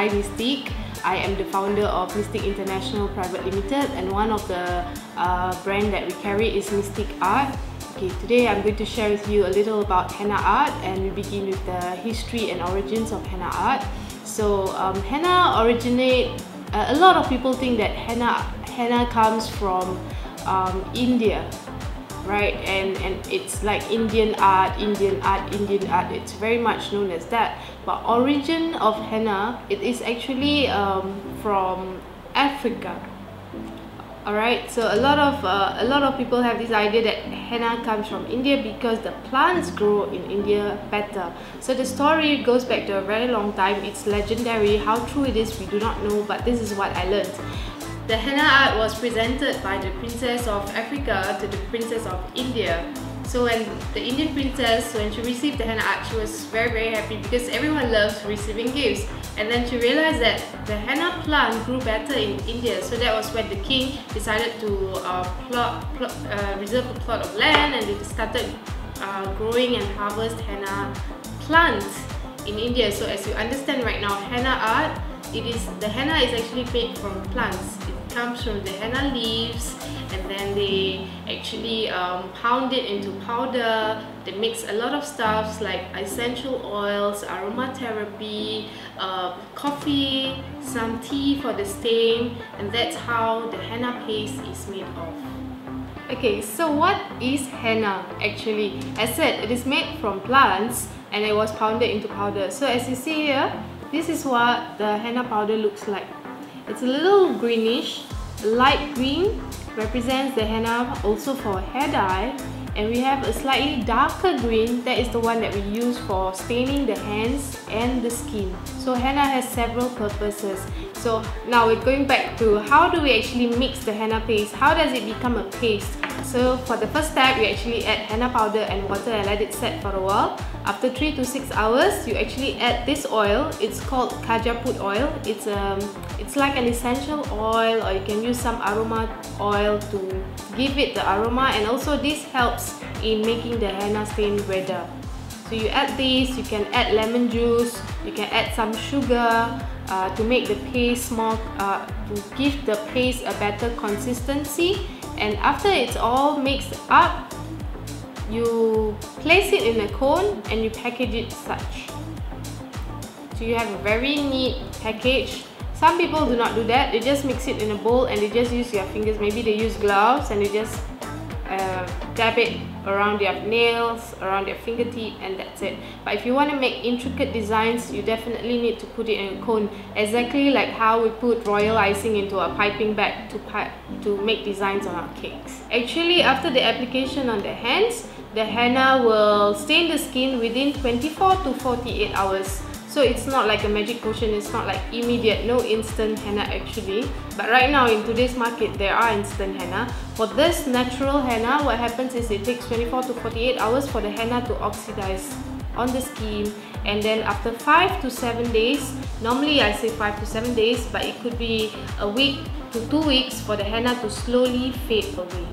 Zai Miztiq. I am the founder of Miztiq International Private Limited, and one of the brand that we carry is Miztiq Art. Okay, today I'm going to share with you a little about henna art, and we begin with the history and origins of henna art. So henna originate, a lot of people think that henna comes from India, right? And it's like Indian art. It's very much known as that. But origin of henna, it is actually from Africa. Alright, so a lot of people have this idea that henna comes from India because the plants grow in India better. So the story goes back to a very long time. It's legendary. How true it is, we do not know, but this is what I learned. The henna art was presented by the Princess of Africa to the Princess of India. So when the Indian princess, when she received the henna art, she was very happy because everyone loves receiving gifts. And then she realized that the henna plant grew better in India. So that was when the king decided to reserve a plot of land, and they started growing and harvest henna plants in India. So as you understand right now, henna art, the henna is actually made from plants. It comes from the henna leaves, and then they actually pound it into powder. They mix a lot of stuffs like essential oils, aromatherapy, coffee, some tea for the stain, and that's how the henna paste is made of. Okay, so what is henna actually? As said, it is made from plants and it was pounded into powder. So as you see here, this is what the henna powder looks like. It's a little greenish. Light green represents the henna also for hair dye, and we have a slightly darker green, that is the one that we use for staining the hands and the skin. So henna has several purposes. So now we're going back to how do we actually mix the henna paste? How does it become a paste? So for the first step, we actually add henna powder and water and let it set for a while. After 3 to 6 hours, you actually add this oil. It's called kajaput oil. It's like an essential oil, or you can use some aroma oil to give it the aroma, and also this helps in making the henna stain redder. So you add this, you can add lemon juice, you can add some sugar to make the paste more, to give the paste a better consistency. And after it's all mixed up, you place it in a cone and you package it such. So you have a very neat package. Some people do not do that. They just mix it in a bowl and they just use their fingers. Maybe they use gloves and they just dab it around their nails, around their fingertip, and that's it. But if you want to make intricate designs, you definitely need to put it in a cone, exactly like how we put royal icing into a piping bag to make designs on our cakes. Actually, after the application on the hands, the henna will stain the skin within 24 to 48 hours. So it's not like a magic potion, it's not like immediate, no instant henna actually. But right now in today's market, there are instant henna. For this natural henna, what happens is it takes 24 to 48 hours for the henna to oxidize on the skin. And then after 5 to 7 days, normally I say 5 to 7 days, but it could be a week to 2 weeks for the henna to slowly fade away.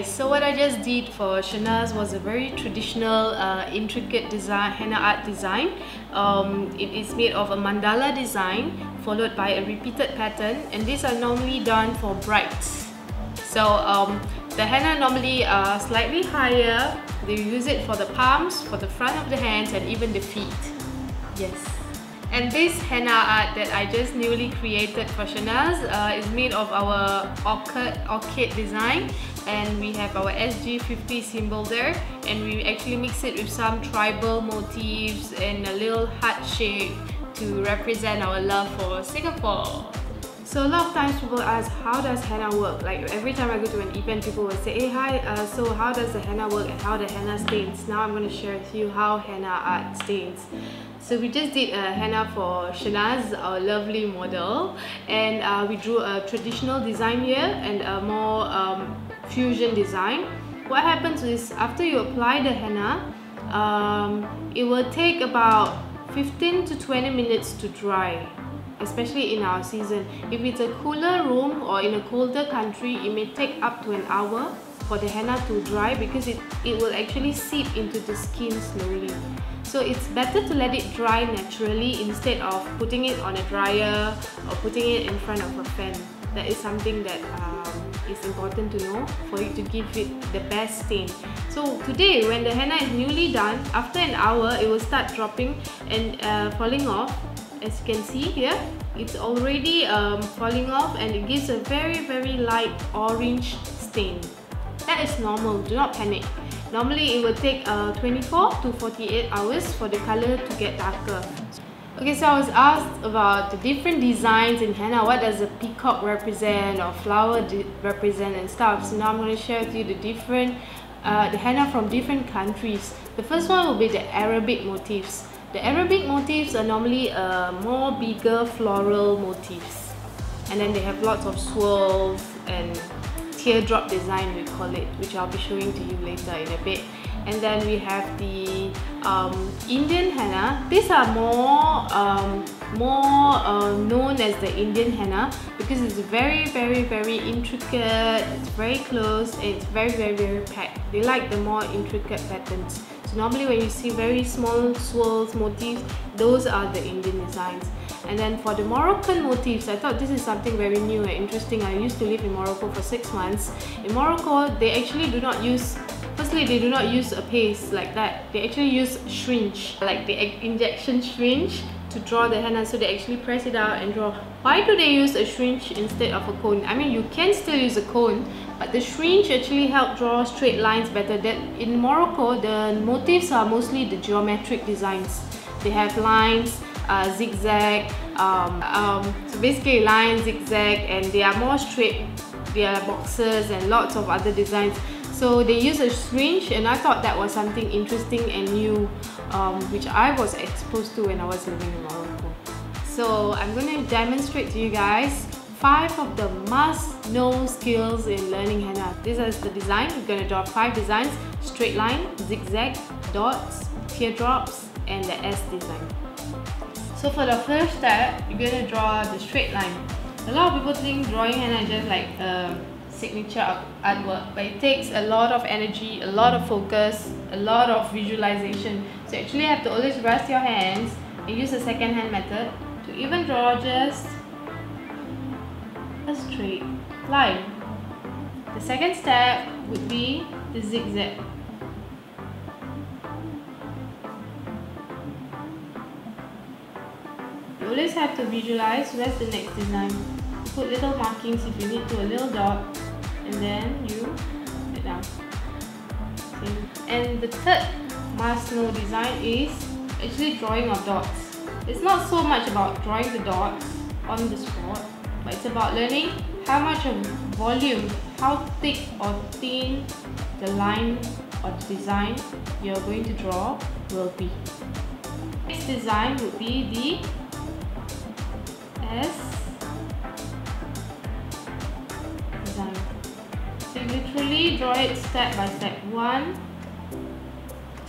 so what I just did for Shana's was a very traditional, intricate design, henna art design. It is made of a mandala design followed by a repeated pattern, and these are normally done for brides. So the henna normally are slightly higher. They use it for the palms, for the front of the hands, and even the feet. Yes. And this henna art that I just newly created for Shana's is made of our orchid design, and we have our SG50 symbol there, and we actually mix it with some tribal motifs and a little heart shape to represent our love for Singapore. So a lot of times people ask, how does henna work? Like every time I go to an event, people will say, hey, hi, so how does the henna work and how the henna stains? Now I'm going to share with you how henna art stains. So we just did a henna for Shana's, our lovely model, and we drew a traditional design here and a more fusion design. What happens is, after you apply the henna, it will take about 15 to 20 minutes to dry, especially in our season. If it's a cooler room or in a colder country, it may take up to an hour for the henna to dry because it will actually seep into the skin slowly. So it's better to let it dry naturally instead of putting it on a dryer or putting it in front of a fan. That is something that is important to know for you to give it the best stain. So today, when the henna is newly done, after an hour it will start dropping and falling off. As you can see here, it's already falling off, and it gives a very light orange stain. That is normal, do not panic. Normally it will take 24 to 48 hours for the color to get darker. Okay, so I was asked about the different designs in henna. What does a peacock represent or flower represent and stuff. So now I'm going to share with you the different the henna from different countries. The first one will be the Arabic motifs. The Arabic motifs are normally more bigger floral motifs, and then they have lots of swirls and teardrop design, we call it, which I'll be showing to you later in a bit. And then we have the Indian henna. These are more known as the Indian henna because it's very intricate, it's very close, and it's very packed. They like the more intricate patterns. So normally when you see very small swirls, motifs, those are the Indian designs. And then for the Moroccan motifs, I thought this is something very new and interesting. I used to live in Morocco for 6 months. In Morocco, they actually do not use, firstly, they do not use a paste like that. They actually use syringe, like the injection syringe, to draw the henna. So they actually press it out and draw. Why do they use a syringe instead of a cone? I mean, you can still use a cone, but the syringe actually helps draw straight lines better. That in Morocco, the motifs are mostly the geometric designs. They have lines, zigzag, so basically lines, zigzag, and they are more straight. They are boxes and lots of other designs. So they use a syringe, and I thought that was something interesting and new, which I was exposed to when I was living in Morocco. So I'm going to demonstrate to you guys 5 of the must-know skills in learning henna. This is the design. We're going to draw 5 designs: straight line, zigzag, dots, teardrops, and the S design. So for the first step, you're going to draw the straight line. A lot of people think drawing henna is just like a signature artwork, but it takes a lot of energy, a lot of focus, a lot of visualization. So you actually have to always rest your hands and use the second hand method to even draw just a straight line. The second step would be the zigzag. You always have to visualize where's the next design. You put little markings if you need to, a little dot, and then you put it down. And the third must-know design is actually drawing of dots. It's not so much about drawing the dots on the spot, but it's about learning how much of volume, how thick or thin the line or the design you're going to draw will be. Next design would be the S design. So you literally draw it step by step. 1,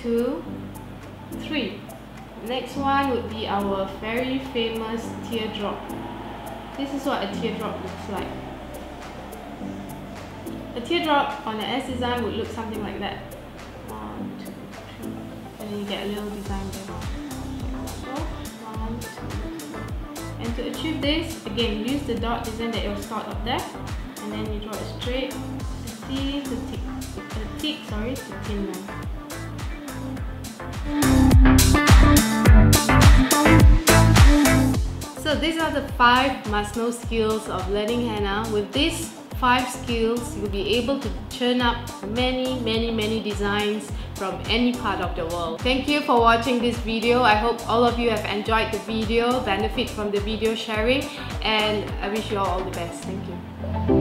2, 3. Next one would be our very famous teardrop. This is what a teardrop looks like. A teardrop on an S design would look something like that. 1, 2, 3, and then you get a little design there. So 1, 2, 3. And to achieve this, again, use the dot design that you start up there, and then you draw it straight, a T to tick, to thin line. So these are the 5 must-know skills of learning henna. With these 5 skills, you'll be able to churn up many designs from any part of the world. Thank you for watching this video. I hope all of you have enjoyed the video, benefit from the video sharing, and I wish you all the best. Thank you.